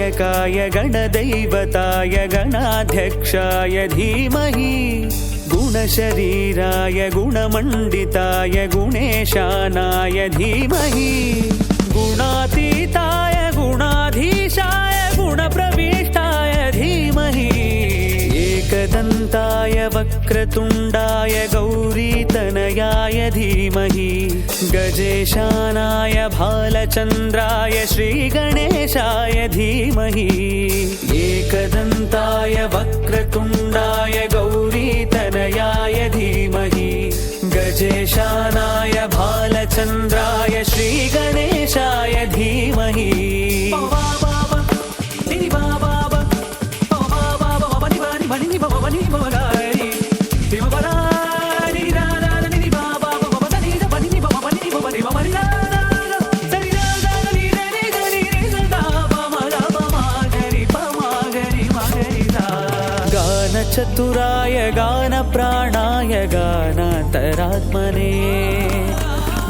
गणनायकाय गणदैवताय गणाध्यक्षाय धीमहि गुणशरीराय गुणमण्डिताय गुणेशानाय धीमहि गुणातीताय गुणाधीशाय गुणप्रविष्टाय धीमहि एकदन्ताय वक्रतुण्डाय गौरीतनयाय धीमहि गजेशानाय भालचन्द्राय श्रीगणेशाय धीमहि एकदन्ताय वक्रतुण्डाय गौरीतनयाय धीमहि गजेशानाय भालचन्द्राय श्रीगणेशाय धीमहि चतुराय गानप्राणाय गानान्तरात्मने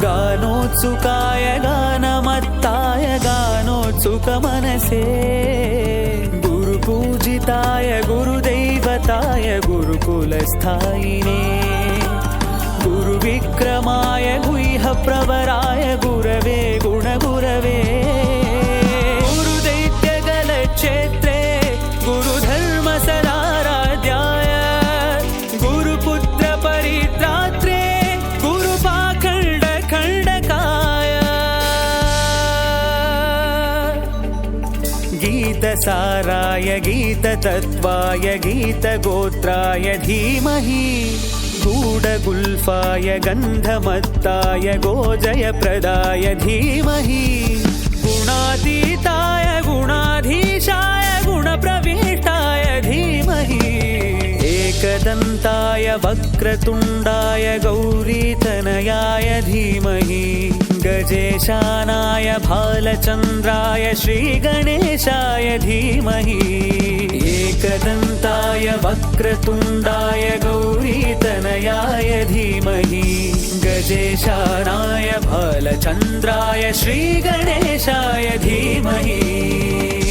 गानोत्सुकाय गानमत्ताय गानोत्सुकमनसे गुरुपूजिताय गुरुदैवताय गुरुकुलस्थायिने गुरुविक्रमाय गुह्यप्रवराय गुरवे गुणगुरवे गुरुदैत्यगलक्षेत्रे गुरुधर्मसदा गीतसाराय गीततत्त्वाय गीतगोत्राय धीमहि गूढगुल्फाय गन्धमत्ताय गोजयप्रदाय धीमहि गुणातीताय गुणाधीशाय गुणप्रविष्टाय धीमहि एकदन्ताय वक्रतुण्डाय गौरीतनयाय धीमहि गजेशानाय भालचन्द्राय श्रीगणेशाय धीमहि एकदन्ताय वक्रतुण्डाय गौरीतनयाय धीमहि गजेशानाय भालचन्द्राय श्रीगणेशाय धीमहि।